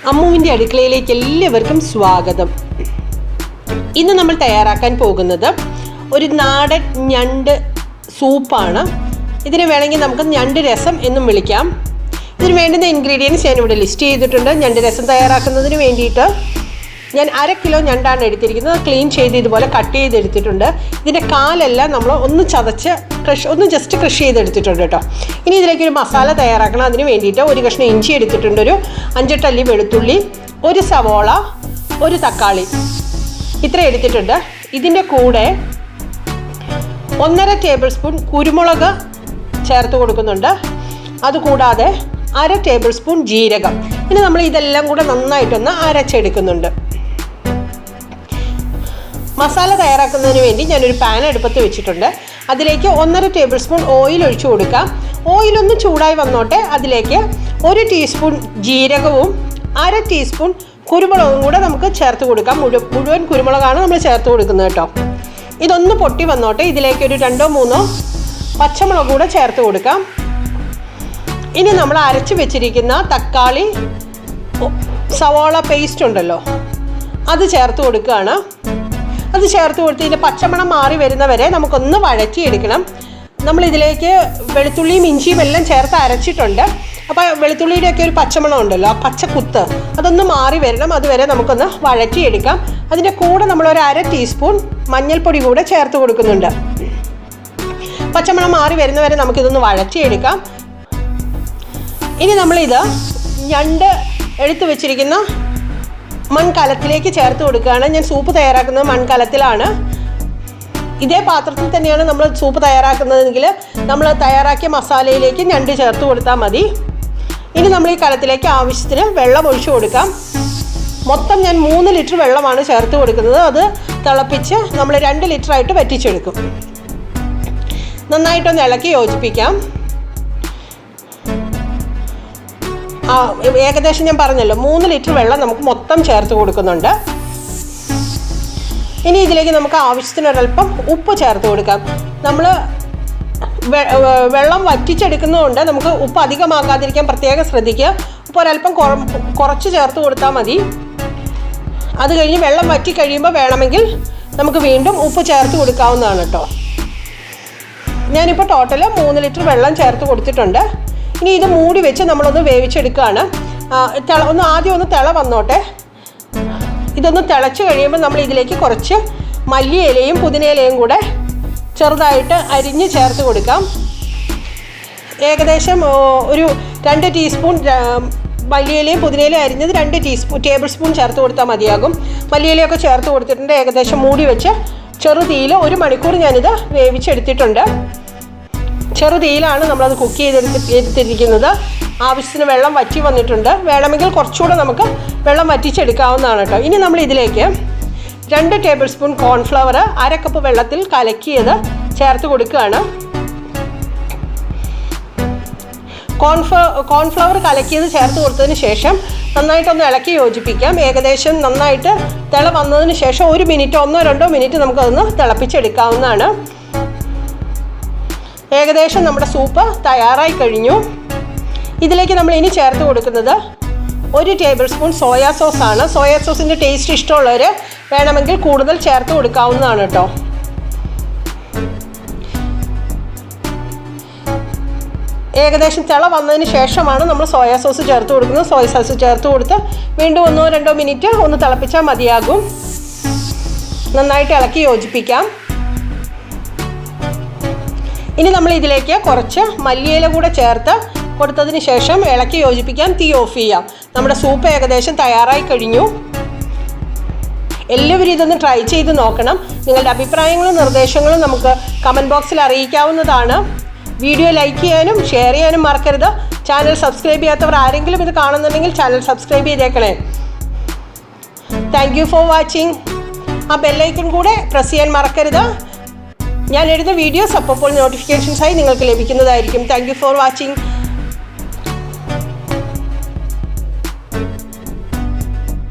അമ്മുവിൻ്റെ അടുക്കളയിലേക്ക് എല്ലാവർക്കും സ്വാഗതം. ഇന്ന് നമ്മൾ തയ്യാറാക്കാൻ പോകുന്നത് ഒരു നാടൻ ഞണ്ട് സൂപ്പാണ്. ഇതിന് വേണമെങ്കിൽ നമുക്ക് ഞണ്ട് രസം എന്നും വിളിക്കാം. ഇതിന് വേണ്ടുന്ന ഇൻഗ്രീഡിയൻസ് ഞാനിവിടെ ലിസ്റ്റ് ചെയ്തിട്ടുണ്ട്. ഞണ്ട് രസം തയ്യാറാക്കുന്നതിന് വേണ്ടിയിട്ട് ഞാൻ 1/2 കിലോ ഞണ്ടാണ് എടുത്തിരിക്കുന്നത്. ക്ലീൻ ചെയ്ത് ഇതുപോലെ കട്ട് ചെയ്തെടുത്തിട്ടുണ്ട്. ഇതിൻ്റെ കാലെല്ലാം നമ്മൾ ഒന്ന് ചതച്ച് ജസ്റ്റ് ക്രഷ് ചെയ്തെടുത്തിട്ടുണ്ട് കേട്ടോ. ഇനി ഇതിലേക്കൊരു മസാല തയ്യാറാക്കണം. അതിന് വേണ്ടിയിട്ട് ഒരു കഷ്ണം ഇഞ്ചി എടുത്തിട്ടുണ്ട്, ഒരു 5-8 അല്ലി വെളുത്തുള്ളി, ഒരു സവോള, ഒരു തക്കാളി, ഇത്ര എടുത്തിട്ടുണ്ട്. ഇതിൻ്റെ കൂടെ 1.5 ടേബിൾ സ്പൂൺ കുരുമുളക് ചേർത്ത് കൊടുക്കുന്നുണ്ട്. അതുകൂടാതെ 1/2 ടേബിൾ സ്പൂൺ ജീരകം. ഇനി നമ്മൾ ഇതെല്ലാം കൂടെ നന്നായിട്ടൊന്ന് അരച്ചെടുക്കുന്നുണ്ട്. മസാല തയ്യാറാക്കുന്നതിന് വേണ്ടി ഞാനൊരു പാൻ അടുപ്പത്ത് വെച്ചിട്ടുണ്ട്. അതിലേക്ക് 1.5 ടേബിൾ സ്പൂൺ ഓയിൽ ഒഴിച്ചു കൊടുക്കാം. ഓയിലൊന്ന് ചൂടായി വന്നോട്ടെ. അതിലേക്ക് 1 ടീസ്പൂൺ ജീരകവും 1/2 ടീസ്പൂൺ കുരുമുളകും കൂടെ നമുക്ക് ചേർത്ത് കൊടുക്കാം. മുഴുവൻ കുരുമുളകാണ് നമ്മൾ ചേർത്ത് കൊടുക്കുന്നത് കേട്ടോ. ഇതൊന്ന് പൊട്ടി വന്നോട്ടെ. ഇതിലേക്ക് ഒരു 2-3 പച്ചമുളക് കൂടെ ചേർത്ത് കൊടുക്കാം. ഇനി നമ്മൾ അരച്ച് വെച്ചിരിക്കുന്ന തക്കാളി സവോള പേസ്റ്റ് ഉണ്ടല്ലോ, അത് ചേർത്ത് കൊടുക്കുകയാണ്. അത് ചേർത്ത് കൊടുത്ത് ഇതിൻ്റെ പച്ചമണം മാറി വരുന്നവരെ നമുക്കൊന്ന് വഴറ്റിയെടുക്കണം. നമ്മളിതിലേക്ക് വെളുത്തുള്ളിയും ഇഞ്ചിയും എല്ലാം ചേർത്ത് അരച്ചിട്ടുണ്ട്. അപ്പോൾ വെളുത്തുള്ളിയുടെയൊക്കെ ഒരു പച്ചമണം ഉണ്ടല്ലോ, ആ പച്ചക്കുത്ത് അതൊന്ന് മാറി വരണം. അതുവരെ നമുക്കൊന്ന് വഴറ്റിയെടുക്കാം. അതിൻ്റെ കൂടെ നമ്മളൊരു 1/2 ടീസ്പൂൺ മഞ്ഞൾപ്പൊടി കൂടെ ചേർത്ത് കൊടുക്കുന്നുണ്ട്. പച്ചമണം മാറി വരുന്നവരെ നമുക്കിതൊന്ന് വഴറ്റിയെടുക്കാം. ഇനി നമ്മളിത് ഞണ്ട് എടുത്തു വെച്ചിരിക്കുന്ന മൺകലത്തിലേക്ക് ചേർത്ത് കൊടുക്കുകയാണ്. ഞാൻ സൂപ്പ് തയ്യാറാക്കുന്നത് മൺകലത്തിലാണ്. ഇതേ പാത്രത്തിൽ തന്നെയാണ് നമ്മൾ സൂപ്പ് തയ്യാറാക്കുന്നതെങ്കിൽ നമ്മൾ തയ്യാറാക്കിയ മസാലയിലേക്ക് ഞണ്ട് ചേർത്ത് കൊടുത്താൽ മതി. ഇനി നമ്മൾ ഈ കലത്തിലേക്ക് ആവശ്യത്തിന് വെള്ളം ഒഴിച്ചു കൊടുക്കാം. മൊത്തം ഞാൻ 3 ലിറ്റർ വെള്ളമാണ് ചേർത്ത് കൊടുക്കുന്നത്. അത് തിളപ്പിച്ച് നമ്മൾ 2 ലിറ്ററായിട്ട് വറ്റിച്ചെടുക്കും. നന്നായിട്ടൊന്ന് ഇളക്കി യോജിപ്പിക്കാം. ഏകദേശം ഞാൻ പറഞ്ഞല്ലോ 3 ലിറ്റർ വെള്ളം നമുക്ക് മൊത്തം ചേർത്ത് കൊടുക്കുന്നുണ്ട്. ഇനി ഇതിലേക്ക് നമുക്ക് ആവശ്യത്തിന് ഒരല്പം ഉപ്പ് ചേർത്ത് കൊടുക്കാം. നമ്മൾ വെള്ളം വറ്റിച്ചെടുക്കുന്നതുകൊണ്ട് നമുക്ക് ഉപ്പ് അധികമാകാതിരിക്കാൻ പ്രത്യേകം ശ്രദ്ധിക്കുക. ഉപ്പ് ഒരല്പം കുറച്ച് ചേർത്ത് കൊടുത്താൽ മതി. അത് കഴിഞ്ഞ് വെള്ളം വറ്റി കഴിയുമ്പോൾ വേണമെങ്കിൽ നമുക്ക് വീണ്ടും ഉപ്പ് ചേർത്ത് കൊടുക്കാവുന്നതാണ് കേട്ടോ. ഞാനിപ്പോൾ ടോട്ടൽ 3 ലിറ്റർ വെള്ളം ചേർത്ത് കൊടുത്തിട്ടുണ്ട്. ഇനി ഇത് മൂടി വെച്ച് നമ്മളൊന്ന് വേവിച്ചെടുക്കുകയാണ്. ആദ്യം ഒന്ന് തിള വന്നോട്ടെ. ഇതൊന്ന് തിളച്ച് കഴിയുമ്പോൾ നമ്മൾ ഇതിലേക്ക് കുറച്ച് മല്ലിയിലയും പുതിനയിലയും കൂടെ ചെറുതായിട്ട് അരിഞ്ഞ് ചേർത്ത് കൊടുക്കാം. ഏകദേശം ഒരു 2 ടീസ്പൂൺ മല്ലിയിലയും പുതിനയിലയും അരിഞ്ഞത് 2 ടേബിൾ സ്പൂൺ ചേർത്ത് കൊടുത്താൽ മതിയാകും. മല്ലിയിലയൊക്കെ ചേർത്ത് കൊടുത്തിട്ടുണ്ട്. ഏകദേശം മൂടി വെച്ച് ചെറുതീയിൽ 1 മണിക്കൂർ ഞാനിത് വേവിച്ചെടുത്തിട്ടുണ്ട്. ചെറുതീയിലാണ് നമ്മളത് കുക്ക് ചെയ്തെടുത്തിരിക്കുന്നത്. ആവശ്യത്തിന് വെള്ളം വറ്റി വന്നിട്ടുണ്ട്. വേണമെങ്കിൽ കുറച്ചുകൂടെ നമുക്ക് വെള്ളം വറ്റിച്ചെടുക്കാവുന്നതാണ് കേട്ടോ. ഇനി നമ്മൾ ഇതിലേക്ക് 2 ടേബിൾ സ്പൂൺ കോൺഫ്ലവർ 1/2 കപ്പ് വെള്ളത്തിൽ കലക്കിയത് ചേർത്ത് കൊടുക്കുകയാണ്. കോൺഫ്ലവർ കലക്കിയത് ചേർത്ത് കൊടുത്തതിന് ശേഷം നന്നായിട്ടൊന്ന് ഇളക്കി യോജിപ്പിക്കാം. ഏകദേശം നന്നായിട്ട് തിള വന്നതിന് ശേഷം 1 മിനിറ്റ് 1-2 മിനിറ്റ് നമുക്കതൊന്ന് തിളപ്പിച്ചെടുക്കാവുന്നതാണ്. ഏകദേശം നമ്മുടെ സൂപ്പ് തയ്യാറായി കഴിഞ്ഞു. ഇതിലേക്ക് നമ്മൾ ഇനി ചേർത്ത് കൊടുക്കുന്നത് 1 ടേബിൾ സ്പൂൺ സോയാ സോസാണ്. സോയാ സോസിൻ്റെ ടേസ്റ്റ് ഇഷ്ടമുള്ളവർ വേണമെങ്കിൽ കൂടുതൽ ചേർത്ത് കൊടുക്കാവുന്നതാണ് കേട്ടോ. ഏകദേശം തിള വന്നതിന് ശേഷമാണ് നമ്മൾ സോയാ സോസ് ചേർത്ത് കൊടുക്കുന്നത്. സോയ സോസ് ചേർത്ത് കൊടുത്ത് വീണ്ടും 1-2 മിനിറ്റ് ഒന്ന് തിളപ്പിച്ചാൽ മതിയാകും. നന്നായിട്ട് ഇളക്കി യോജിപ്പിക്കാം. ഇനി നമ്മൾ ഇതിലേക്ക് കുറച്ച് മല്ലിയില കൂടെ ചേർത്ത് കൊടുത്തതിന് ശേഷം ഇളക്കി യോജിപ്പിക്കാം. തീ ഓഫ് ചെയ്യാം. നമ്മുടെ സൂപ്പ് ഏകദേശം തയ്യാറായി കഴിഞ്ഞു. എല്ലാവരും ഇതൊന്ന് ട്രൈ ചെയ്ത് നോക്കണം. നിങ്ങളുടെ അഭിപ്രായങ്ങളും നിർദ്ദേശങ്ങളും നമുക്ക് കമൻറ്റ് ബോക്സിൽ അറിയിക്കാവുന്നതാണ്. വീഡിയോ ലൈക്ക് ചെയ്യാനും ഷെയർ ചെയ്യാനും മറക്കരുത്. ചാനൽ സബ്സ്ക്രൈബ് ചെയ്യാത്തവർ ആരെങ്കിലും ഇത് കാണുന്നുണ്ടെങ്കിൽ ചാനൽ സബ്സ്ക്രൈബ് ചെയ്തേക്കണേ. Thank you for watching. ആ ബെല്ലൈക്കൺ കൂടെ പ്രസ് ചെയ്യാൻ മറക്കരുത്. ഞാൻ എഴുതുന്ന വീഡിയോസ് അപ്പോൾ നോട്ടിഫിക്കേഷൻസായി നിങ്ങൾക്ക് ലഭിക്കുന്നതായിരിക്കും. Thank you for watching.